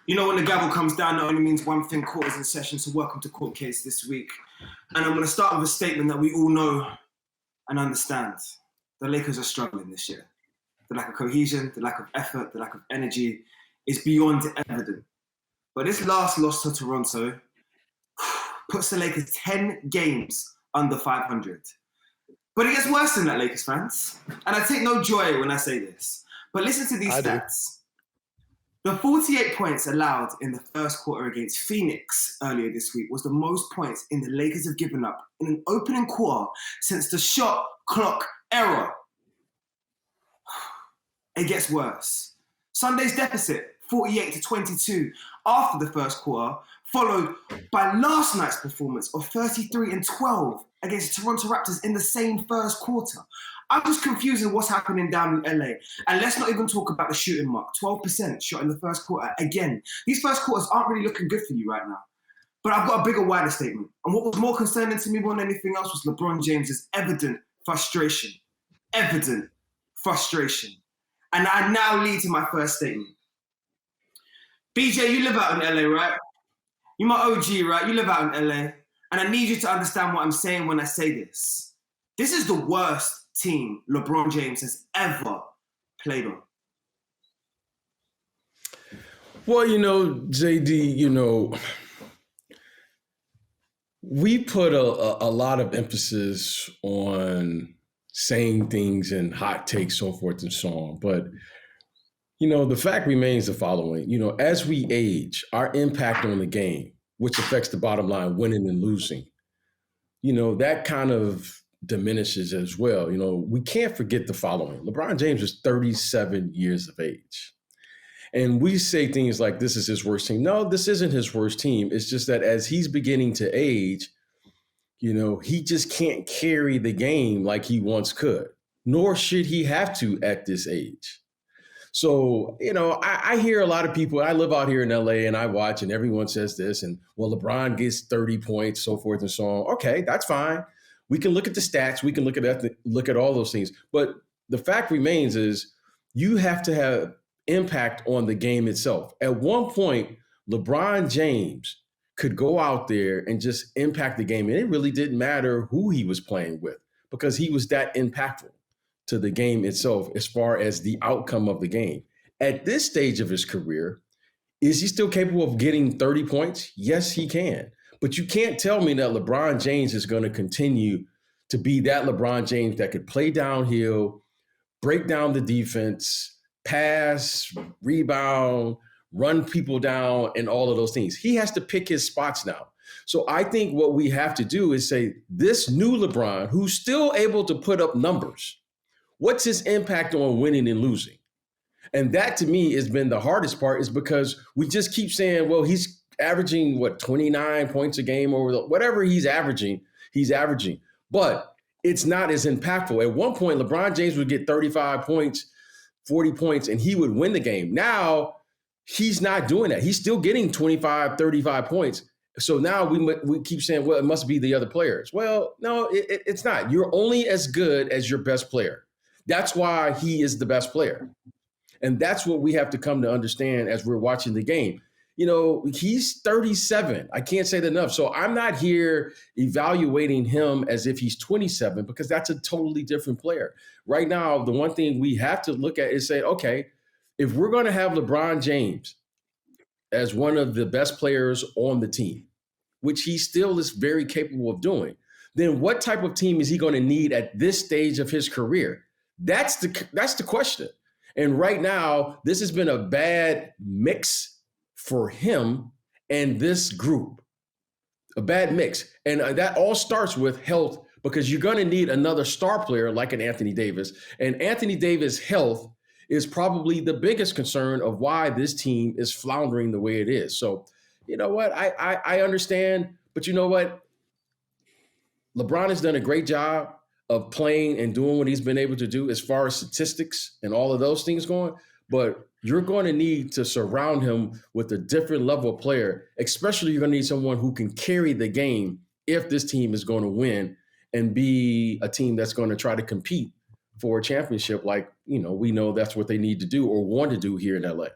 You know, when the gavel comes down, it only means one thing: court is in session. So welcome to Court Case this week. And I'm going to start with a statement that we all know and understand. The Lakers are struggling this year. The lack of cohesion, the lack of effort, the lack of energy is beyond evident. But this last loss to Toronto puts the Lakers 10 games under 500. But it gets worse than that, Lakers fans. And I take no joy when I say this. But listen to these stats. The 48 points allowed in the first quarter against Phoenix earlier this week was the most points in the Lakers have given up in an opening quarter since the shot clock era. It gets worse. Sunday's deficit, 48-22 after the first quarter, followed by last night's performance of 33-12 against the Toronto Raptors in the same first quarter. I'm just confused with what's happening down in LA. And let's not even talk about the shooting mark. 12% shot in the first quarter. Again, these first quarters aren't really looking good for you right now. But I've got a bigger, wider statement. And what was more concerning to me more than anything else was LeBron James's evident frustration. Evident frustration. And I now lead to my first statement. BJ, you live out in LA, right? You're my OG, right? You live out in LA. And I need you to understand what I'm saying when I say this. This is the worst team LeBron James has ever played on. Well, JD, we put a lot of emphasis on saying things and hot takes, so forth and so on. But, the fact remains the following. As we age, our impact on the game, which affects the bottom line, winning and losing, that kind of diminishes as well. We can't forget the following. LeBron James is 37 years of age. And we say things like, this is his worst team. No, this isn't his worst team. It's just that as he's beginning to age, he just can't carry the game like he once could, nor should he have to at this age. So, I hear a lot of people, I live out here in LA and I watch and everyone says this and, well, LeBron gets 30 points, so forth and so on. Okay, that's fine. We can look at the stats. We can look at all those things. But the fact remains is you have to have impact on the game itself. At one point, LeBron James could go out there and just impact the game. And it really didn't matter who he was playing with because he was that impactful to the game itself as far as the outcome of the game. At this stage of his career, is he still capable of getting 30 points? Yes, he can. But you can't tell me that LeBron James is going to continue to be that LeBron James that could play downhill, break down the defense, pass, rebound, run people down, and all of those things. He has to pick his spots now. So I think what we have to do is say, this new LeBron, who's still able to put up numbers, what's his impact on winning and losing? And that to me has been the hardest part, is because we just keep saying, well, he's averaging 29 points a game or whatever he's averaging. But it's not as impactful. At one point, LeBron James would get 35 points, 40 points, and he would win the game. Now, he's not doing that. He's still getting 25, 35 points. So now we keep saying, well, it must be the other players. Well, no, it's not. You're only as good as your best player. That's why he is the best player. And that's what we have to come to understand as we're watching the game. He's 37. I can't say that enough. So I'm not here evaluating him as if he's 27, because that's a totally different player. Right now, the one thing we have to look at is say, okay, if we're going to have LeBron James as one of the best players on the team, which he still is very capable of doing, then what type of team is he going to need at this stage of his career? That's the question. And right now, this has been a bad mix for him and this group, a bad mix. And that all starts with health, because you're going to need another star player like an Anthony Davis. And Anthony Davis' health is probably the biggest concern of why this team is floundering the way it is. So, you know what? I understand, but you know what? LeBron has done a great job of playing and doing what he's been able to do as far as statistics and all of those things going. But you're going to need to surround him with a different level of player, especially you're going to need someone who can carry the game if this team is going to win and be a team that's going to try to compete for a championship, like, we know that's what they need to do or want to do here in LA.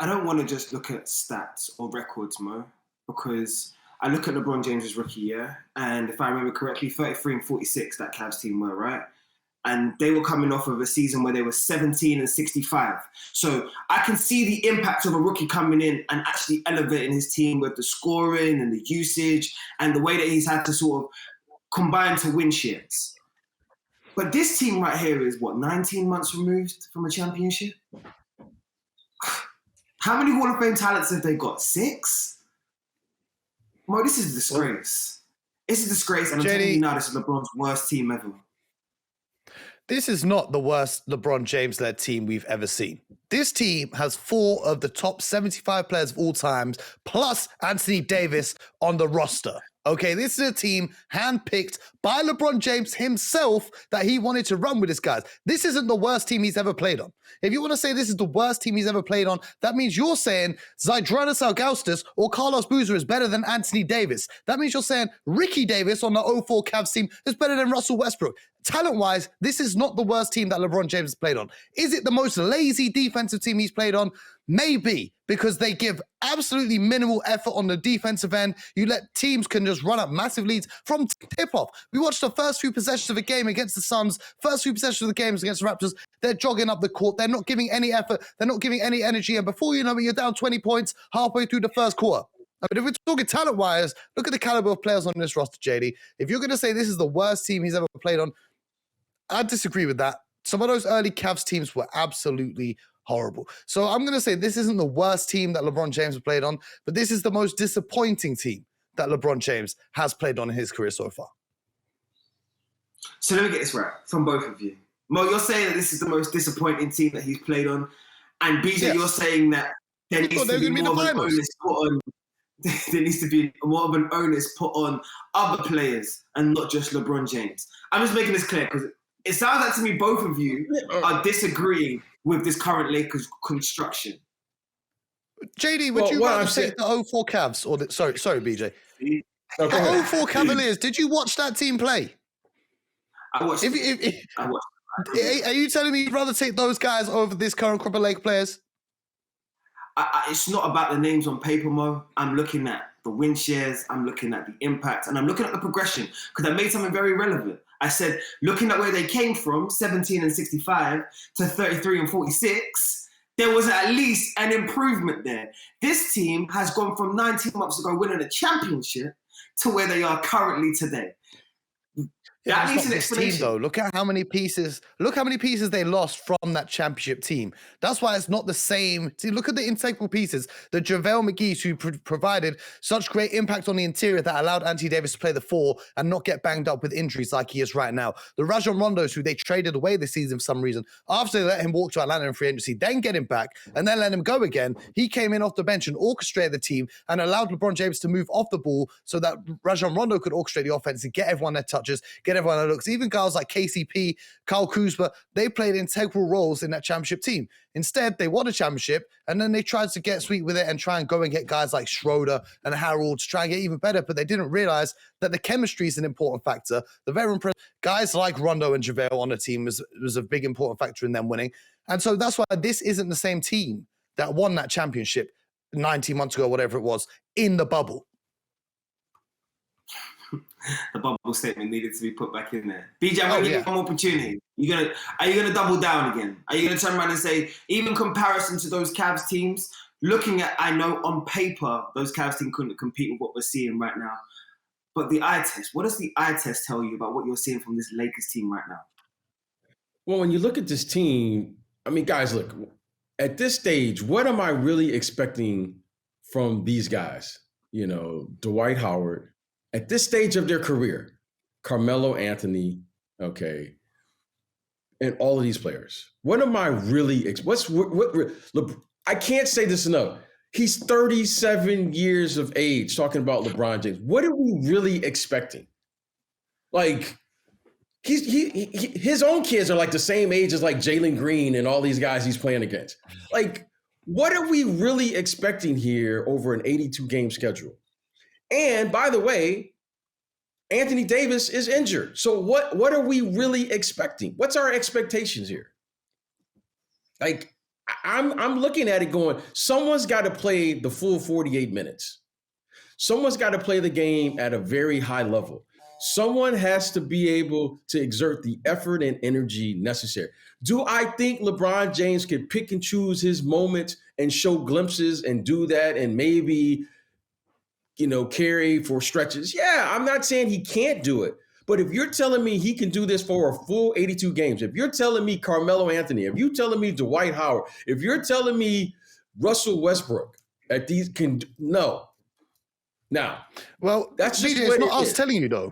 I don't want to just look at stats or records, Mo, because I look at LeBron James' rookie year, and if I remember correctly, 33 and 46 that Cavs team were, right? And they were coming off of a season where they were 17 and 65. So I can see the impact of a rookie coming in and actually elevating his team with the scoring and the usage and the way that he's had to sort of combine to win shares. But this team right here is, 19 months removed from a championship? How many Hall of Fame talents have they got? 6? Mo, this is a disgrace. It's a disgrace, and I'm telling you now, this is LeBron's worst team ever. This is not the worst LeBron James-led team we've ever seen. This team has 4 of the top 75 players of all times, plus Anthony Davis on the roster. Okay, this is a team handpicked by LeBron James himself that he wanted to run with his guys. This isn't the worst team he's ever played on. If you want to say this is the worst team he's ever played on, that means you're saying Zydrunas Ilgauskas or Carlos Boozer is better than Anthony Davis. That means you're saying Ricky Davis on the 04 Cavs team is better than Russell Westbrook. Talent-wise, this is not the worst team that LeBron James has played on. Is it the most lazy defensive team he's played on? Maybe, because they give absolutely minimal effort on the defensive end. You let teams can just run up massive leads from tip-off. We watched the first few possessions of a game against the Suns, first few possessions of the games against the Raptors. They're jogging up the court. They're not giving any effort. They're not giving any energy. And before you know it, you're down 20 points halfway through the first quarter. But if we're talking talent-wise, look at the caliber of players on this roster, JD. If you're going to say this is the worst team he's ever played on, I disagree with that. Some of those early Cavs teams were absolutely horrible. So I'm going to say this isn't the worst team that LeBron James has played on, but this is the most disappointing team that LeBron James has played on in his career so far. So let me get this right from both of you. Mo, you're saying that this is the most disappointing team that he's played on, and BJ, yes, you're saying that there needs to be more of an onus put on. There needs to be more of an onus put on other players and not just LeBron James. I'm just making this clear because it sounds like to me both of you are disagreeing with this current Lakers construction. JD, would you rather take the 04 Cavs or the sorry, BJ. Okay. The 04 Cavaliers, did you watch that team play? I watched. I watched. Are you telling me you'd rather take those guys over this current crop of Lake players? It's not about the names on paper, Mo. I'm looking at the win shares, I'm looking at the impact, and I'm looking at the progression because I made something very relevant. I said, looking at where they came from, 17 and 65 to 33 and 46, there was at least an improvement there. This team has gone from 19 months ago winning a championship to where they are currently today. Yeah, that needs an explanation. Team, though. Look how many pieces they lost from that championship team. That's why it's not the same. See, look at the integral pieces. The JaVale McGee's who provided such great impact on the interior that allowed Anthony Davis to play the 4 and not get banged up with injuries like he is right now. The Rajon Rondos, who they traded away this season for some reason, after they let him walk to Atlanta in free agency, then get him back and then let him go again. He came in off the bench and orchestrated the team and allowed LeBron James to move off the ball so that Rajon Rondo could orchestrate the offense and get everyone their touches, get everyone that looks. Even guys like KCP, Kyle Kuzma, they played integral roles in that championship team. Instead, they won a championship, and then they tried to get sweet with it and try and go and get guys like Schroeder and Harold to try and get even better, but they didn't realize that the chemistry is an important factor. The veteran guys like Rondo and JaVale on the team was a big important factor in them winning. And so that's why this isn't the same team that won that championship 19 months ago, whatever it was, in the bubble. The bubble statement needed to be put back in there. BJ, I'm going to give you one more opportunity. Are you gonna double down again? Are you gonna turn around and say, even comparison to those Cavs teams, looking at, I know on paper, those Cavs teams couldn't compete with what we're seeing right now. But the eye test, what does the eye test tell you about what you're seeing from this Lakers team right now? Well, when you look at this team, I mean, guys, look, at this stage, what am I really expecting from these guys? You know, Dwight Howard, at this stage of their career, Carmelo Anthony, okay, and all of these players. What am I really, look, I can't say this enough. He's 37 years of age talking about LeBron James. What are we really expecting? Like, his own kids are like the same age as like Jalen Green and all these guys he's playing against. Like, what are we really expecting here over an 82-game schedule? And by the way, Anthony Davis is injured. So what are we really expecting? What's our expectations here? Like, I'm looking at it going, someone's got to play the full 48 minutes. Someone's got to play the game at a very high level. Someone has to be able to exert the effort and energy necessary. Do I think LeBron James can pick and choose his moments and show glimpses and do that and maybe, carry for stretches? Yeah, I'm not saying he can't do it. But if you're telling me he can do this for a full 82 games, if you're telling me Carmelo Anthony, if you're telling me Dwight Howard, if you're telling me Russell Westbrook, that these can, no. Now, well, that's just BJ, it's not us telling you, though.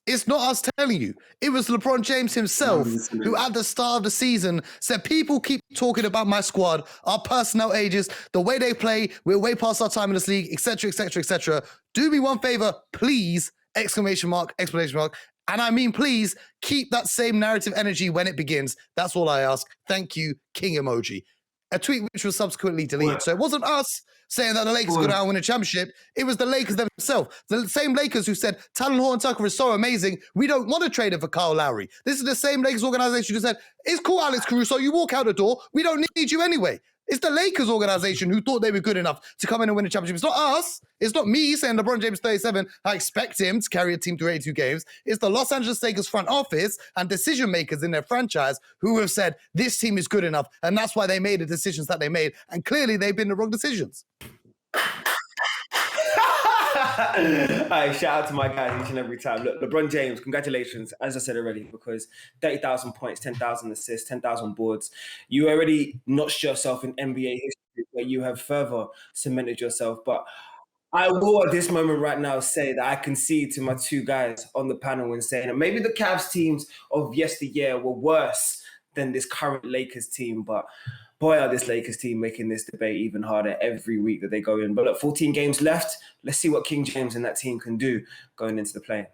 It's not us telling you. It was LeBron James himself who, at the start of the season, said, people keep talking about my squad, our personnel ages, the way they play, we're way past our time in this league, etc., etc., etc. Do me one favor, please, ! Exclamation mark. And I mean, please, keep that same narrative energy when it begins. That's all I ask. Thank you, King emoji. A tweet which was subsequently deleted. So it wasn't us saying that the Lakers could out win a championship. It was the Lakers themselves. The same Lakers who said, Talon Horton-Tucker is so amazing, we don't want to trade him for Kyle Lowry. This is the same Lakers organization who said, it's cool, Alex Caruso, you walk out the door, we don't need you anyway. It's the Lakers organization who thought they were good enough to come in and win a championship. It's not us. It's not me saying LeBron James 37. I expect him to carry a team to 82 games. It's the Los Angeles Lakers front office and decision makers in their franchise who have said this team is good enough. And that's why they made the decisions that they made. And clearly they've been the wrong decisions. All right, shout out to my guys each and every time. Look, LeBron James, congratulations, as I said already, because 30,000 points, 10,000 assists, 10,000 boards. You already notched yourself in NBA history where you have further cemented yourself. But I will at this moment right now say that I concede to my two guys on the panel and saying that maybe the Cavs teams of yesteryear were worse than this current Lakers team, but boy, are this Lakers team making this debate even harder every week that they go in. But look, 14 games left. Let's see what King James and that team can do going into the play.